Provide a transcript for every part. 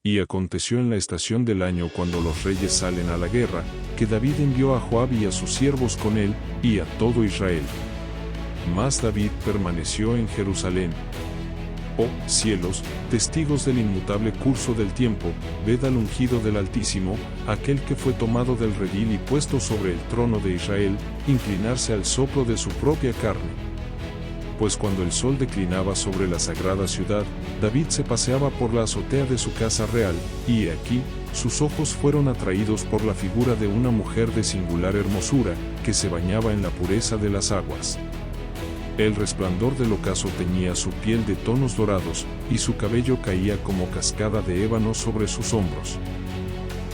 Y aconteció en la estación del año cuando los reyes salen a la guerra, que David envió a Joab y a sus siervos con él, y a todo Israel. Mas David permaneció en Jerusalén. Oh cielos, testigos del inmutable curso del tiempo, ved al ungido del Altísimo, aquel que fue tomado del redil y puesto sobre el trono de Israel, inclinarse al soplo de su propia carne. Pues cuando el sol declinaba sobre la sagrada ciudad, David se paseaba por la azotea de su casa real, y aquí, sus ojos fueron atraídos por la figura de una mujer de singular hermosura, que se bañaba en la pureza de las aguas. El resplandor del ocaso teñía su piel de tonos dorados, y su cabello caía como cascada de ébano sobre sus hombros.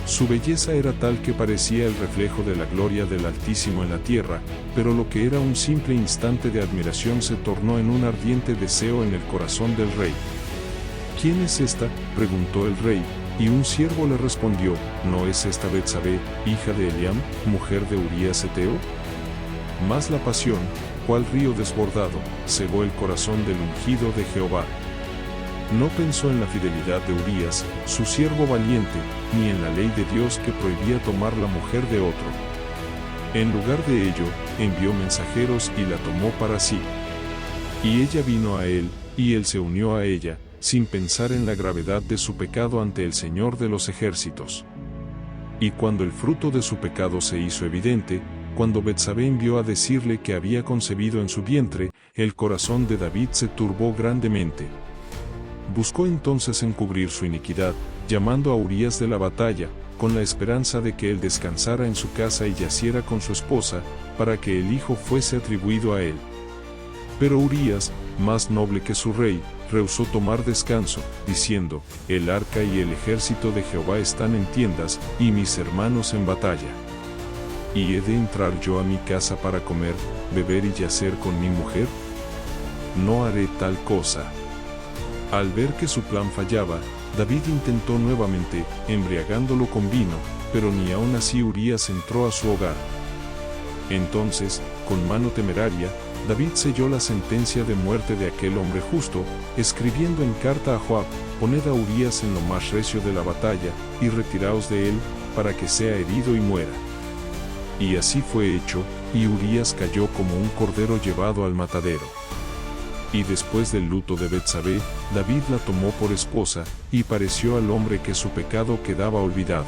Su belleza era tal que parecía el reflejo de la gloria del Altísimo en la tierra, pero lo que era un simple instante de admiración se tornó en un ardiente deseo en el corazón del rey. ¿Quién es esta?, preguntó el rey, y un siervo le respondió, ¿no es esta Betsabé, hija de Eliam, mujer de Urías Heteo? Mas la pasión, cual río desbordado, cegó el corazón del ungido de Jehová. No pensó en la fidelidad de Urías, su siervo valiente, ni en la ley de Dios que prohibía tomar la mujer de otro. En lugar de ello, envió mensajeros y la tomó para sí. Y ella vino a él, y él se unió a ella, sin pensar en la gravedad de su pecado ante el Señor de los ejércitos. Y cuando el fruto de su pecado se hizo evidente, cuando Betsabé envió a decirle que había concebido en su vientre, el corazón de David se turbó grandemente. Buscó entonces encubrir su iniquidad, llamando a Urías de la batalla, con la esperanza de que él descansara en su casa y yaciera con su esposa, para que el hijo fuese atribuido a él. Pero Urías, más noble que su rey, rehusó tomar descanso, diciendo, el arca y el ejército de Jehová están en tiendas, y mis hermanos en batalla. ¿Y he de entrar yo a mi casa para comer, beber y yacer con mi mujer? No haré tal cosa. Al ver que su plan fallaba, David intentó nuevamente, embriagándolo con vino, pero ni aun así Urías entró a su hogar. Entonces, con mano temeraria, David selló la sentencia de muerte de aquel hombre justo, escribiendo en carta a Joab, poned a Urías en lo más recio de la batalla, y retiraos de él, para que sea herido y muera. Y así fue hecho, y Urías cayó como un cordero llevado al matadero. Y después del luto de Betsabé, David la tomó por esposa, y pareció al hombre que su pecado quedaba olvidado.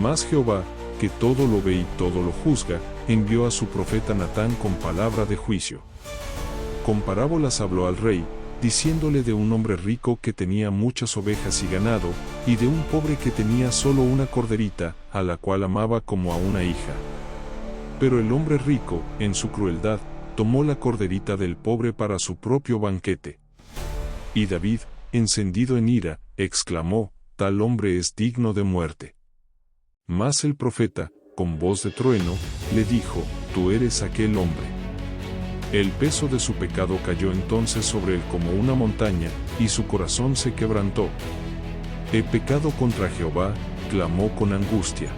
Mas Jehová, que todo lo ve y todo lo juzga, envió a su profeta Natán con palabra de juicio. Con parábolas habló al rey, diciéndole de un hombre rico que tenía muchas ovejas y ganado, y de un pobre que tenía solo una corderita, a la cual amaba como a una hija. Pero el hombre rico, en su crueldad, tomó la corderita del pobre para su propio banquete. Y David, encendido en ira, exclamó, tal hombre es digno de muerte. Mas el profeta, con voz de trueno, le dijo, tú eres aquel hombre. El peso de su pecado cayó entonces sobre él como una montaña, y su corazón se quebrantó. He pecado contra Jehová, clamó con angustia.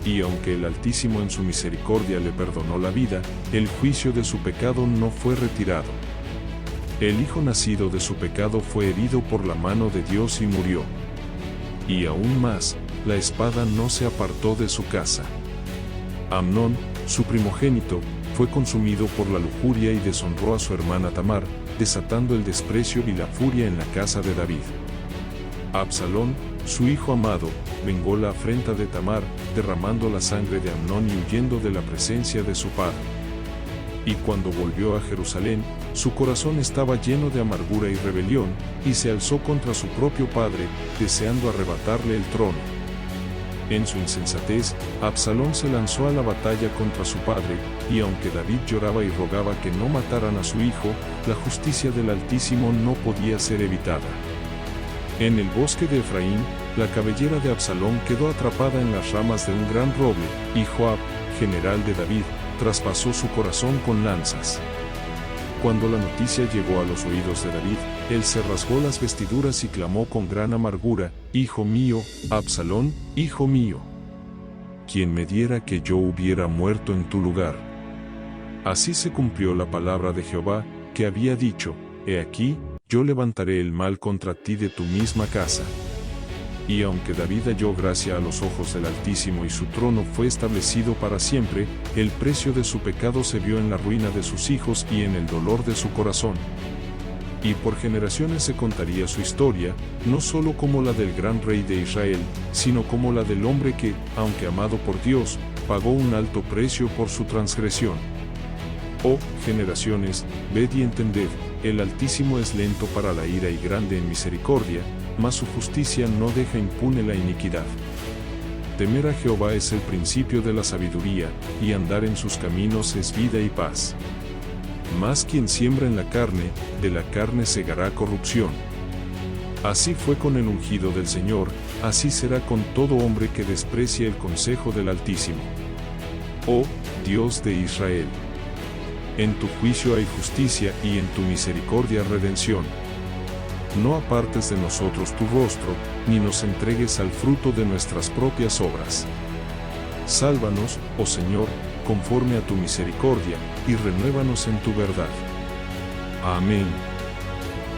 Y aunque el Altísimo en su misericordia le perdonó la vida, el juicio de su pecado no fue retirado. El hijo nacido de su pecado fue herido por la mano de Dios y murió. Y aún más, la espada no se apartó de su casa. Amnón, su primogénito, fue consumido por la lujuria y deshonró a su hermana Tamar, desatando el desprecio y la furia en la casa de David. Absalón, su hijo amado, vengó la afrenta de Tamar, derramando la sangre de Amnón y huyendo de la presencia de su padre. Y cuando volvió a Jerusalén, su corazón estaba lleno de amargura y rebelión, y se alzó contra su propio padre, deseando arrebatarle el trono. En su insensatez, Absalón se lanzó a la batalla contra su padre, y aunque David lloraba y rogaba que no mataran a su hijo, la justicia del Altísimo no podía ser evitada. En el bosque de Efraín, la cabellera de Absalón quedó atrapada en las ramas de un gran roble, y Joab, general de David, traspasó su corazón con lanzas. Cuando la noticia llegó a los oídos de David, él se rasgó las vestiduras y clamó con gran amargura, Hijo mío, Absalón, hijo mío. Quien me diera que yo hubiera muerto en tu lugar. Así se cumplió la palabra de Jehová, que había dicho, He aquí, yo levantaré el mal contra ti de tu misma casa. Y aunque David halló gracia a los ojos del Altísimo y su trono fue establecido para siempre, el precio de su pecado se vio en la ruina de sus hijos y en el dolor de su corazón. Y por generaciones se contaría su historia, no solo como la del gran rey de Israel, sino como la del hombre que, aunque amado por Dios, pagó un alto precio por su transgresión. Oh, generaciones, ved y entended, el Altísimo es lento para la ira y grande en misericordia, mas su justicia no deja impune la iniquidad. Temer a Jehová es el principio de la sabiduría, y andar en sus caminos es vida y paz. Mas quien siembra en la carne, de la carne segará corrupción. Así fue con el ungido del Señor, así será con todo hombre que desprecia el consejo del Altísimo. Oh, Dios de Israel. En tu juicio hay justicia y en tu misericordia redención. No apartes de nosotros tu rostro, ni nos entregues al fruto de nuestras propias obras. Sálvanos, oh Señor, conforme a tu misericordia, y renuévanos en tu verdad. Amén.